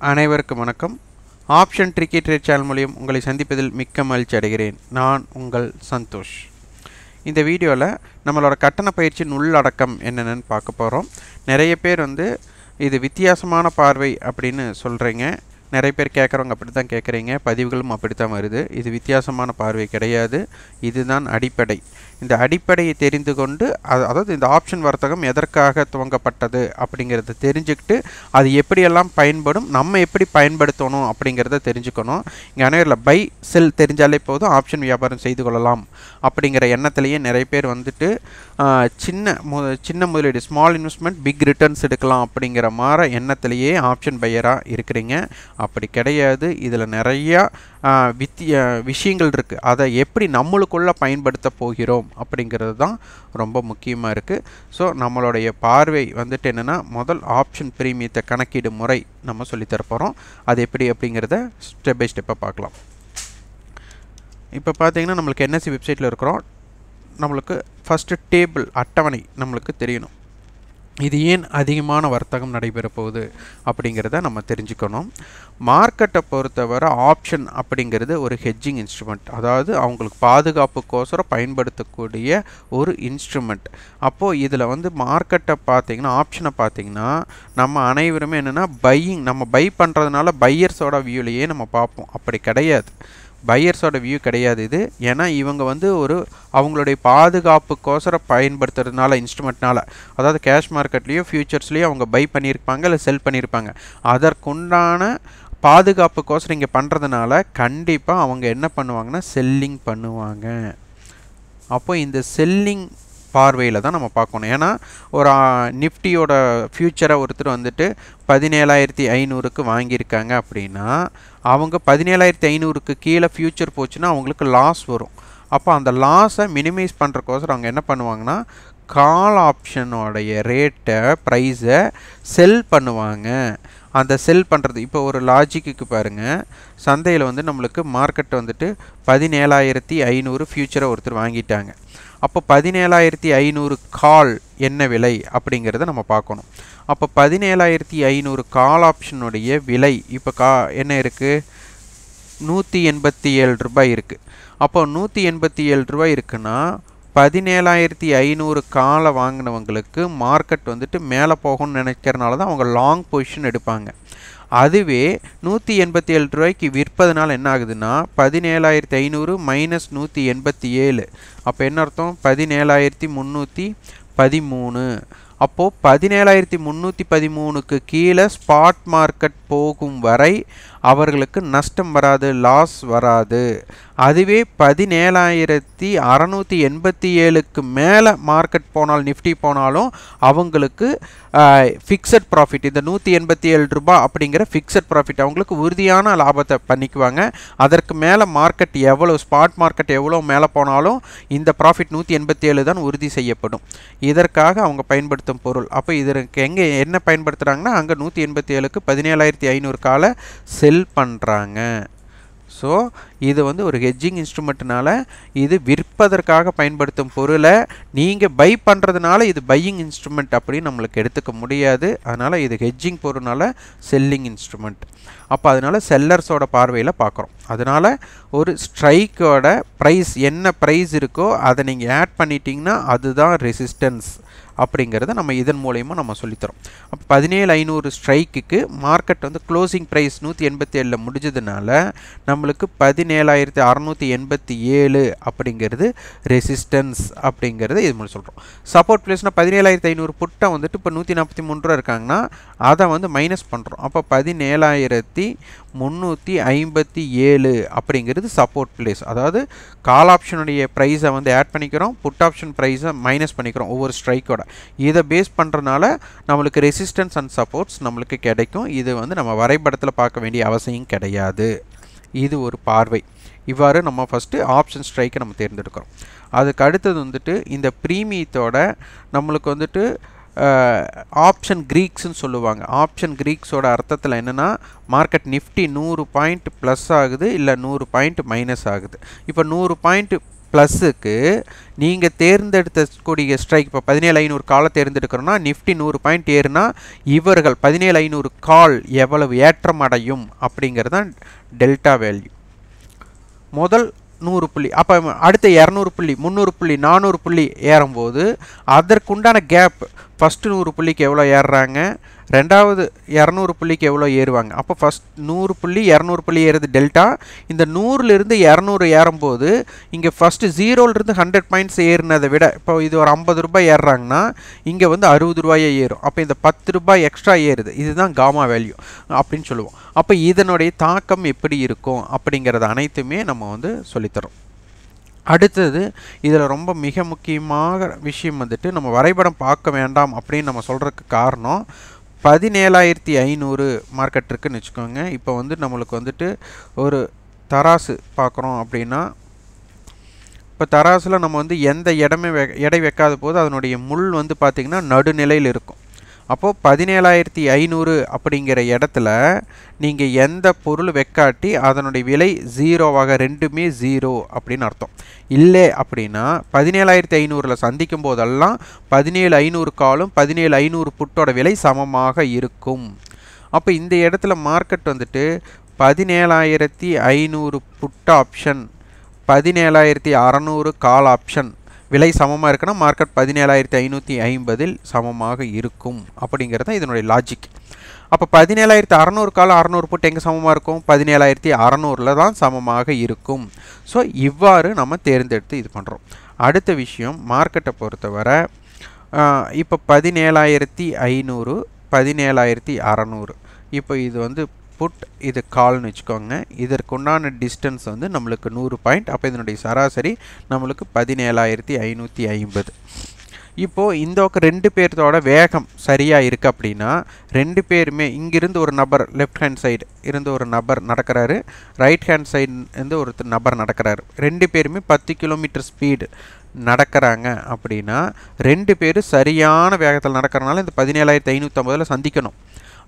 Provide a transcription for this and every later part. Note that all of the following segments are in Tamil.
அனைவருக்கும் வணக்கம். ஆப்ஷன் ட்ரிக்கி ட்ரேட் சேனல் மூலம் உங்களை சந்திப்பதில் மிக்க மகிழ்ச்சி அடைகிறேன். நான் உங்கள் சந்தோஷ். இந்த வீடியோவில் நம்மளோட கட்டண பயிற்சியின் உள்ளடக்கம் என்னென்னு பார்க்க போகிறோம். நிறைய பேர் இது வித்தியாசமான பார்வை அப்படின்னு சொல்கிறீங்க. நிறைய பேர் கேட்குறவங்க அப்படி தான் கேட்குறீங்க, பதிவுகளும் அப்படி தான் வருது. இது வித்தியாசமான பார்வை கிடையாது, இதுதான் அடிப்படை. இந்த அடிப்படையை தெரிந்து கொண்டு அதாவது இந்த ஆப்ஷன் வர்த்தகம் எதற்காக துவங்கப்பட்டது அப்படிங்கிறத தெரிஞ்சுக்கிட்டு அது எப்படியெல்லாம் பயன்படும், நம்ம எப்படி பயன்படுத்தணும் அப்படிங்கிறத தெரிஞ்சுக்கணும். இங்கே அனைவரில் பை செல் தெரிஞ்சாலே போதும், ஆப்ஷன் வியாபாரம் செய்து கொள்ளலாம் அப்படிங்கிற எண்ணத்திலேயே நிறைய பேர் சின்ன முதலீடு, ஸ்மால் இன்வெஸ்ட்மெண்ட் பிக் ரிட்டர்ன்ஸ் எடுக்கலாம் அப்படிங்கிற மாதிரி எண்ணத்திலேயே ஆப்ஷன் பையராக இருக்கிறீங்க. அப்படி கிடையாது. இதில் நிறையா விஷயங்கள் இருக்குது. அதை எப்படி நம்மளுக்குள்ளே பயன்படுத்த போகிறோம் அப்படிங்கிறது தான் ரொம்ப முக்கியமாக இருக்குது. ஸோ நம்மளுடைய பார்வை என்னென்னா, முதல் ஆப்ஷன் பிரீமியத்தை கணக்கீடு முறை நம்ம சொல்லித்தரப்போகிறோம். அது எப்படி அப்படிங்கிறத ஸ்டெப் பை ஸ்டெப்பாக பார்க்கலாம். இப்போ பார்த்தீங்கன்னா நம்மளுக்கு என்எஸ்சி வெப்சைட்டில் இருக்கிறோம். நம்மளுக்கு ஃபஸ்ட்டு டேபிள் அட்டவணை நம்மளுக்கு தெரியணும். இது ஏன் அதிகமான வர்த்தகம் நடைபெற போகுது அப்படிங்கிறத நம்ம தெரிஞ்சுக்கணும். மார்க்கெட்டை பொறுத்தவரை ஆப்ஷன் அப்படிங்கிறது ஒரு ஹெட்ஜிங் இன்ஸ்ட்ருமெண்ட், அதாவது அவங்களுக்கு பாதுகாப்புக்கோசரம் பயன்படுத்தக்கூடிய ஒரு இன்ஸ்ட்ருமெண்ட். அப்போது இதில் மார்க்கெட்டை பார்த்திங்கன்னா, ஆப்ஷனை பார்த்திங்கன்னா நம்ம அனைவருமே என்னென்னா நம்ம பை பண்ணுறதுனால பையர்ஸோட வியூலையே நம்ம பார்ப்போம். அப்படி கிடையாது, பையர்ஸோட வியூ கிடையாது இது. ஏன்னா இவங்க அவங்களுடைய பாதுகாப்புக்கோசரம் பயன்படுத்துறதுனால, இன்ஸ்ட்ருமெண்ட்னால, அதாவது கேஷ் மார்க்கெட்லேயோ ஃபியூச்சர்ஸ்லேயோ அவங்க பை பண்ணியிருப்பாங்க இல்லை செல் பண்ணியிருப்பாங்க. அதற்குண்டான பாதுகாப்புக்கோசரம் இங்கே பண்ணுறதுனால கண்டிப்பாக அவங்க என்ன பண்ணுவாங்கன்னா செல்லிங் பண்ணுவாங்க. அப்போ இந்த செல்லிங் பார்வையில் தான் நம்ம பார்க்கணும். ஏன்னா ஒரு நிஃப்டியோட ஃபியூச்சரை ஒருத்தர் 17,500க்கு வாங்கியிருக்காங்க அப்படின்னா, அவங்க 17,500க்கு கீழே ஃபியூச்சர் போச்சுன்னா அவங்களுக்கு லாஸ் வரும். அப்போ அந்த லாஸை மினிமைஸ் பண்ணுறக்கோசரம் அவங்க என்ன பண்ணுவாங்கன்னா, கால் ஆப்ஷனோடைய ரேட்டை, ப்ரைஸை செல் பண்ணுவாங்க. அந்த செல் பண்ணுறது இப்போ ஒரு லாஜிக்கு பாருங்கள், சந்தையில் நம்மளுக்கு மார்க்கெட் 17,500 ஃபியூச்சரை ஒருத்தர் வாங்கிட்டாங்க. அப்போ 17,500 கால் என்ன விலை அப்படிங்கிறத நம்ம பார்க்கணும். அப்போ 17,500 கால் ஆப்ஷனுடைய விலை இப்போ என்ன இருக்குது, 187 ரூபாய் இருக்குது. அப்போ 187 ரூபாய் இருக்குன்னா 17,500 காலை வாங்கினவங்களுக்கு மார்க்கெட் மேலே போகணும்னு நினைக்கிறனால தான் அவங்க லாங் பொசிஷன் எடுப்பாங்க. அதுவே 187 ரூபாய்க்கு விற்பதுனால என்ன ஆகுதுன்னா, 17,500 மைனஸ் 187, அப்போ என்ன அர்த்தம், 17,313. அப்போது 17,313க்கு கீழே ஸ்பாட் மார்க்கெட் போகும் வரை அவர்களுக்கு நஷ்டம் வராது, லாஸ் வராது. அதுவே 17,687க்கு மேலே மார்க்கெட் போனால், நிஃப்டி போனாலும் அவங்களுக்கு ஃபிக்ஸட் ப்ராஃபிட், இந்த 187 ரூபாய் அப்படிங்கிற ஃபிக்ஸட் ப்ராஃபிட் அவங்களுக்கு உறுதியான லாபத்தை பண்ணிக்குவாங்க. அதற்கு மேலே மார்க்கெட் எவ்வளோ, ஸ்பாட் மார்க்கெட் எவ்வளோ மேலே போனாலும் இந்த ப்ராஃபிட் 187 தான் உறுதி செய்யப்படும். இதற்காக அவங்க பயன்படுத்தும் பொருள். அப்போ இதற்கு எங்கே என்ன பயன்படுத்துகிறாங்கன்னா, அங்கே 187க்கு 17,500 காலை செல் பண்ணுறாங்க. ஸோ இது ஒரு ஹெட்ஜிங் இன்ஸ்ட்ருமெண்ட்னால இது விற்பதற்காக பயன்படுத்தும் பொருளை நீங்கள் பை பண்ணுறதுனால இது பையிங் இன்ஸ்ட்ருமெண்ட் அப்படின்னு நம்மளுக்கு எடுத்துக்க முடியாது. அதனால் இது ஹெட்ஜிங் பொருள்னால செல்லிங் இன்ஸ்ட்ருமெண்ட். அப்போ அதனால் செல்லர்ஸோட பார்வையில் பார்க்குறோம். அதனால் ஒரு ஸ்ட்ரைக்கோட ப்ரைஸ் என்ன ப்ரைஸ் இருக்கோ அதை நீங்கள் ஆட் பண்ணிட்டீங்கன்னா அதுதான் ரெசிஸ்டன்ஸ் அப்படிங்கிறத நம்ம இதன் மூலயமா நம்ம சொல்லித்தரோம். அப்போ 17,500 ஸ்ட்ரைக்குக்கு மார்க்கெட் க்ளோசிங் ப்ரைஸ் 187 முடிஞ்சதுனால நம்மளுக்கு 17,687 அப்படிங்கிறது ரெசிஸ்டன்ஸ் அப்படிங்கிறது இது மூலம் சொல்கிறோம். சப்போர்ட் ப்ளேஸ்னால் 17,500 புட்டை இப்போ 143 ரூபா இருக்காங்கன்னா அதை மைனஸ் பண்ணுறோம். அப்போ 17,357 அப்படிங்கிறது சப்போர்ட் ப்ளேஸ். அதாவது கால் ஆப்ஷனுடைய ப்ரைஸை ஆட் பண்ணிக்கிறோம், புட் ஆப்ஷன் ப்ரைஸை மைனஸ் பண்ணிக்கிறோம் ஒவ்வொரு ஸ்ட்ரைக்கோட. இதை பேஸ் பண்ணுறதுனால நம்மளுக்கு ரெசிஸ்டன்ஸ் அண்ட் சப்போர்ட்ஸ் நம்மளுக்கு கிடைக்கும். இது நம்ம வரைபடத்தில் பார்க்க வேண்டிய அவசியம் கிடையாது. இது ஒரு பார்வை. இவ்வாறு நம்ம ஃபஸ்ட்டு ஆப்ஷன் ஸ்ட்ரைக்கை நம்ம தேர்ந்தெடுக்கிறோம். அதுக்கு அடுத்தது இந்த ப்ரீமியத்தோட நம்மளுக்கு ஆப்ஷன் க்ரீக்ஸ்ன்னு சொல்லுவாங்க. ஆப்ஷன் க்ரீக்ஸோட அர்த்தத்தில் என்னென்னா, மார்க்கெட் நிஃப்டி 100 பாயிண்ட் ப்ளஸ் ஆகுது இல்லை 100 பாயிண்ட் மைனஸ் ஆகுது. இப்போ 100 பாயிண்ட் ப்ளஸ்ஸுக்கு நீங்கள் தேர்ந்தெடுக்கக்கூடிய ஸ்ட்ரைக் இப்போ 17500 காலை தேர்ந்தெடுக்கிறோன்னா நிஃப்டி 100 பாயிண்ட் ஏறுனா இவர்கள் 17500 கால் எவ்வளவு ஏற்றம் அடையும் அப்படிங்கிறது தான் டெல்டா வேல்யூ. முதல் 100 புள்ளி, அப்போ அடுத்த 200 புள்ளி 300 புள்ளி 400 புள்ளி ஏறும்போது அதற்குண்டான கேப் ஃபஸ்ட்டு 100 புள்ளிக்கு எவ்வளோ ஏறுறாங்க, ரெண்டாவது 200 புள்ளிக்கு எவ்வளோ ஏறுவாங்க. அப்போ ஃபஸ்ட் 100 புள்ளி 200 புள்ளி ஏறுது டெல்டா. இந்த 100லிருந்து 200 ஏறும்போது இங்கே ஃபஸ்ட்டு 0லிருந்து 100 பாயிண்ட்ஸ் ஏறினதை விட இப்போ இது ஒரு 50 ரூபாய் ஏறுறாங்கன்னா இங்கே வந்து 60 ரூபாயே ஏறும். அப்போ இந்த 10 ரூபாய் எக்ஸ்ட்ரா ஏறுது. இதுதான் காமா வேல்யூ அப்படின்னு சொல்லுவோம். அப்போ இதனுடைய தாக்கம் எப்படி இருக்கும் அப்படிங்கிறது அனைத்துமே நம்ம வந்து சொல்லித்தரோம். அடுத்தது இதில் ரொம்ப மிக முக்கியமான விஷயம் வந்துட்டு நம்ம வரைபடம் பார்க்க வேண்டாம் அப்படின்னு நம்ம சொல்கிறதுக்கு காரணம் 17500 மார்க்கெட் இருக்குன்னு வச்சுக்கோங்க. இப்போ வந்து நம்மளுக்கு வந்துட்டு ஒரு தராசு பார்க்குறோம் அப்படின்னா இப்போ தராசில் நம்ம வந்து எந்த எடை வைக்காத போது அதனுடைய முள் வந்து பார்த்திங்கன்னா நடுநிலையில் இருக்கும். அப்போது 17500 அப்படிங்கிற இடத்துல நீங்கள் எந்த பொருள் வைக்காட்டி அதனுடைய விலை 0வாக, ரெண்டுமே 0 அப்படின்னு அர்த்தம். இல்லை அப்படின்னா 17500ல் சந்திக்கும் போதெல்லாம் 17500 காலும் 17500 புட்டோட விலை சமமாக இருக்கும். அப்போ இந்த இடத்துல மார்க்கெட் வந்துட்டு 17500 புட் ஆப்ஷன் 17600 கால் ஆப்ஷன் விலை சமமாக இருக்குன்னா மார்க்கெட் 17550 சமமாக இருக்கும் அப்படிங்கிறது தான் இதனுடைய லாஜிக். அப்போ 17600 கால 600 புட் எங்கே சமமாக இருக்கும், 17600ல் தான் சமமாக இருக்கும். ஸோ இவ்வாறு நம்ம தேர்ந்தெடுத்து இது பண்ணுறோம். அடுத்த விஷயம் மார்க்கெட்டை பொறுத்தவரை இப்போ 17500 17600 இப்போ இது வந்து புட், இது கால்னு வச்சுக்கோங்க. இதற்குண்டான டிஸ்டன்ஸ் வந்து நம்மளுக்கு 100 பாயிண்ட். அப்போ இதனுடைய சராசரி நம்மளுக்கு 17550. இப்போது இந்த ரெண்டு பேர்த்தோட வேகம் சரியாக இருக்குது அப்படின்னா ரெண்டு பேருமே இங்கிருந்து ஒரு நபர் லெஃப்ட் ஹேண்ட் சைடு இருந்து ஒரு நபர் நடக்கிறாரு, ரைட் ஹேண்ட் சைடு இருந்து ஒரு நபர் நடக்கிறாரு. ரெண்டு பேருமே 10 கிலோமீட்டர் ஸ்பீடு நடக்கிறாங்க அப்படின்னா ரெண்டு பேரும் சரியான வேகத்தில் நடக்கிறனால இந்த 17550 சந்திக்கணும்.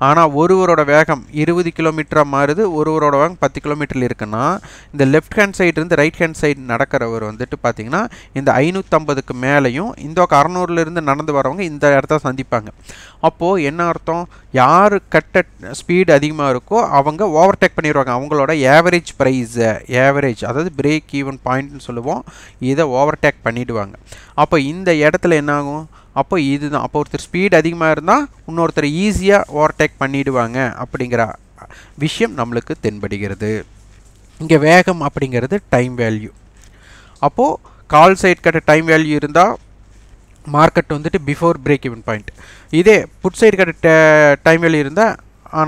ஆனால் ஒருவரோட வேகம் 20 கிலோமீட்டராக மாறுது, ஒருவரோட வேகம் 10 கிலோமீட்டரில் இருக்குன்னா இந்த லெஃப்ட் ஹேண்ட் சைடு இருந்து ரைட் ஹேண்ட் சைடு நடக்கிறவர் வந்துட்டு பார்த்திங்கன்னா இந்த 550க்கு மேலேயும் இந்த 600லேருந்து நடந்து வரவங்க இந்த இடத்த சந்திப்பாங்க. அப்போது என்ன அர்த்தம், யார் கட்ட ஸ்பீடு அதிகமாக இருக்கோ அவங்க ஓவர்டேக் பண்ணிடுவாங்க. அவங்களோட ஏவரேஜ் ப்ரைஸை, ஏவரேஜ் அதாவது பிரேக் ஈவன் பாயிண்ட்னு சொல்லுவோம், இதை ஓவர்டேக் பண்ணிவிடுவாங்க. அப்போ இந்த இடத்துல என்னாகும், அப்போ இதுதான், அப்போ ஒருத்தர் ஸ்பீட் அதிகமாக இருந்தால் இன்னொருத்தர் ஈஸியாக ஓவர்டேக் பண்ணிவிடுவாங்க அப்படிங்கிற விஷயம் நம்மளுக்கு தென்படுகிறது. இங்கே வேகம் அப்படிங்கிறது டைம் வேல்யூ. அப்போது கால் சைட் கட்ட டைம் வேல்யூ இருந்தால் மார்க்கெட் வந்துட்டு பிஃபோர் பிரேக் ஈவன் பாயிண்ட். இதே புட் சைடு கட்ட டைம் வேல்யூ இருந்தால்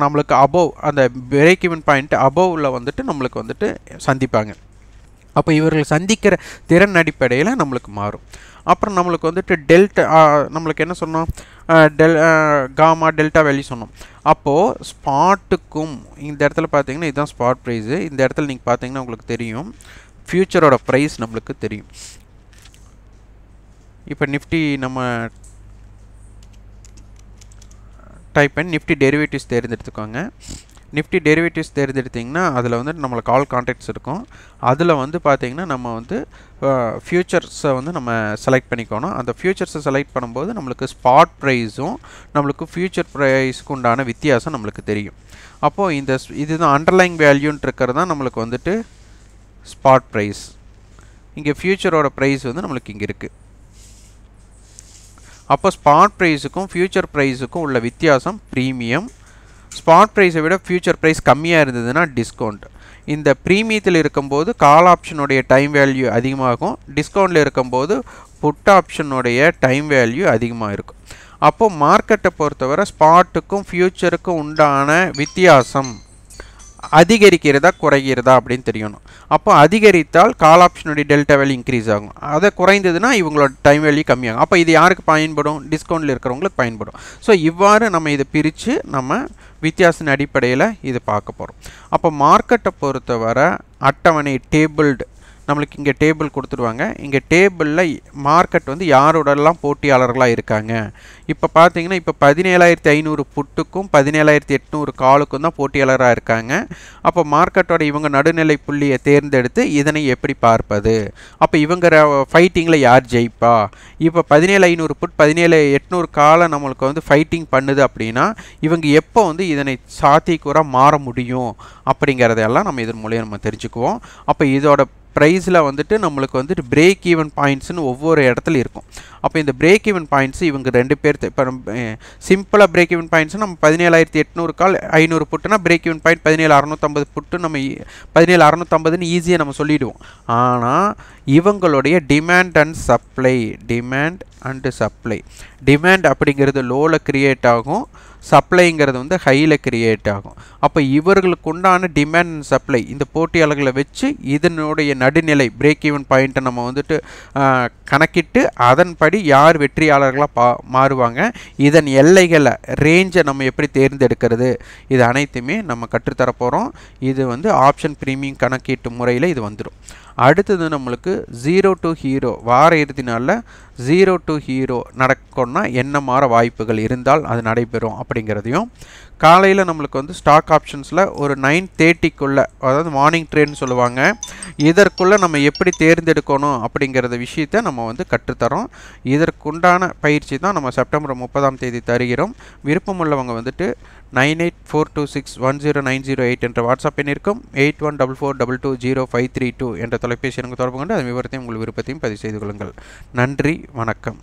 நம்மளுக்கு அபோவ் அந்த பிரேக் ஈவன் பாயிண்ட் அபோவில் வந்துட்டு நம்மளுக்கு வந்துட்டு சந்திப்பாங்க. அப்போ இவர்கள் சந்திக்கிற திறன் அடிப்படையில் நம்மளுக்கு மாறும். அப்புறம் நம்மளுக்கு வந்துட்டு டெல்டா, நம்மளுக்கு என்ன சொன்னோம், காமா டெல்டா வேல்யூ சொன்னோம். அப்போது ஸ்பாட்டுக்கும் இந்த இடத்துல பார்த்தீங்கன்னா இதுதான் ஸ்பாட் ப்ரைஸு. இந்த இடத்துல நீங்கள் பார்த்தீங்கன்னா உங்களுக்கு தெரியும் ஃப்யூச்சரோட ப்ரைஸ் நம்மளுக்கு தெரியும். இப்போ நிஃப்டி நம்ம டைப் பண்ணி நிஃப்டி டெரிவேட்டிவ்ஸ் தேர்ந்தெடுத்துக்கோங்க. நிஃப்டி டெரிவேட்டிவ்ஸ் தேர்ந்தெடுத்திங்கன்னா அதில் வந்து நம்மளுக்கு கால் கான்ட்ராக்ட்ஸ் இருக்கும். அதில் வந்து பார்த்திங்கன்னா நம்ம வந்து ஃப்யூச்சர்ஸை வந்து நம்ம செலக்ட் பண்ணிக்கணும். அந்த ஃப்யூச்சர்ஸை செலக்ட் பண்ணும்போது நம்மளுக்கு ஸ்பாட் ப்ரைஸும் நம்மளுக்கு ஃப்யூச்சர் ப்ரைஸுக்கு உண்டான வித்தியாசம் நம்மளுக்கு தெரியும். அப்போது இதுதான் அண்டர்லைங் வேல்யூன்ட்டு இருக்கிறது தான் நம்மளுக்கு வந்துட்டு ஸ்பாட் ப்ரைஸ். இங்கே ஃப்யூச்சரோட ப்ரைஸ் வந்து நம்மளுக்கு இங்கே இருக்குது. அப்போ ஸ்பாட் ப்ரைஸுக்கும் ஃப்யூச்சர் ப்ரைஸுக்கும் உள்ள வித்தியாசம் ப்ரீமியம். ஸ்பாட் ப்ரைஸை விட ஃப்யூச்சர் ப்ரைஸ் கம்மியாக இருந்ததுன்னா டிஸ்கவுண்ட். இந்த ப்ரீமியத்தில் இருக்கும்போது கால் ஆப்ஷனுடைய டைம் வேல்யூ அதிகமாகும், டிஸ்கவுண்டில் இருக்கும்போது புட் ஆப்ஷனுடைய டைம் வேல்யூ அதிகமாக இருக்கும். அப்போது மார்க்கெட்டை பொறுத்தவரை ஸ்பாட்டுக்கும் ஃப்யூச்சருக்கும் உண்டான வித்தியாசம் அதிகரிக்கிறதா குறைகிறதா அப்படின்னு தெரியணும். அப்போ அதிகரித்தால் கால் ஆப்ஷனுடைய டெல்டா வேல்யூ இன்க்ரீஸ் ஆகும், அதை குறைந்ததுன்னா இவங்களோட டைம் வேல்யூ கம்மியாகும். அப்போ இது யாருக்கு பயன்படும், டிஸ்கவுண்டில் இருக்கிறவங்களுக்கு பயன்படும். ஸோ இவ்வாறு நம்ம இதை பிரித்து நம்ம வித்தியாசத்தின் அடிப்படையில் இது பார்க்க போகிறோம். அப்போ மார்க்கெட்டை பொறுத்தவரை அட்டவணை டேபிள்டு நம்மளுக்கு இங்கே டேபிள் கொடுத்துருவாங்க. இங்கே டேபிளில் மார்க்கெட் வந்து யாரோடலாம் போட்டியாளர்களாக இருக்காங்க. இப்போ பார்த்தீங்கன்னா இப்போ 17,500 புட்டுக்கும் 17,800 காலுக்கும் தான் போட்டியாளராக இருக்காங்க. அப்போ மார்க்கெட்டோட இவங்க நடுநிலை புள்ளியை தேர்ந்தெடுத்து இதனை எப்படி பார்ப்பது? அப்போ இவங்க ஃபைட்டிங்கில் யார் ஜெயிப்பா? இப்போ 17,500 புட் 17,800 காலை நம்மளுக்கு வந்து ஃபைட்டிங் பண்ணுது அப்படின்னா இவங்க எப்போ வந்து இதனை சாத்தியக்கூறாக மாற முடியும் அப்படிங்கிறதெல்லாம் நம்ம இதன் மூலியம் நம்ம தெரிஞ்சுக்குவோம். அப்போ இதோட ப்ரைஸில் வந்துட்டு நம்மளுக்கு வந்துட்டு பிரேக் ஈவன் பாயிண்ட்ஸ்னு ஒவ்வொரு இடத்துல இருக்கும். அப்போ இந்த பிரேக் ஈவன் பாயிண்ட்ஸ் இவங்க 2 பேர் இப்போ சிம்பிளாக பிரேக் ஈவன் பாயிண்ட்ஸ் நம்ம 17,800 கால் 500 புட்டுனா பிரேக் ஈவன் பாயிண்ட் 17,650 புட்டு நம்ம 17,650ன்னு ஈஸியாக நம்ம சொல்லிவிடுவோம். ஆனால் இவங்களுடைய டிமாண்ட் அண்ட் சப்ளை டிமாண்ட் அப்படிங்கிறது லோவில் கிரியேட் ஆகும், சப்ளைங்கிறது வந்து ஹையில் கிரியேட் ஆகும். அப்போ இவர்களுக்கு உண்டான டிமாண்ட் அண்ட் சப்ளை இந்த போட்டியாளர்களை வச்சு இதனுடைய நடுநிலை பிரேக் ஈவன் பாயிண்ட்டை நம்ம வந்துட்டு கணக்கிட்டு அதன்படி யார் வெற்றியாளர்களாக மாறுவாங்க, இதன் எல்லைகளை ரேஞ்சை நம்ம எப்படி தேர்ந்தெடுக்கிறது, இது அனைத்துமே நம்ம கற்றுத்தரப்போகிறோம். இது வந்து ஆப்ஷன் ப்ரீமியம் கணக்கீட்டு முறையில் இது வந்துடும். அடுத்தது நம்மளுக்கு 0 to ஹீரோ வார இறுதி நாளில் 0 to ஹீரோ நடக்கணும்னா என்ன மாற வாய்ப்புகள் இருந்தால் அது நடைபெறும் அப்படிங்கிறதையும், காலையில் நம்மளுக்கு வந்து ஸ்டாக் ஆப்ஷன்ஸில் ஒரு 9:30க்குள்ளே அதாவது மார்னிங் ட்ரேட்னு சொல்லுவாங்க, இதற்குள்ளே நம்ம எப்படி தேர்ந்தெடுக்கணும் அப்படிங்கிறத விஷயத்தை நம்ம வந்து கற்றுத்தரோம். இதற்குண்டான பயிற்சி தான் நம்ம செப்டம்பர் 30ஆம் தேதி தருகிறோம். விருப்பமுள்ளவங்க வந்துட்டு 9842610908 என்ற வாட்ஸ்அப் எண்ணிற்கும் 8144220532 என்ற தொலைபேசி எண்ணுக்கு தொடர்பு கொண்டு அதன் விவரத்தையும் உங்கள் விருப்பத்தையும் பதிவு செய்து கொள்ளுங்கள். நன்றி, வணக்கம்.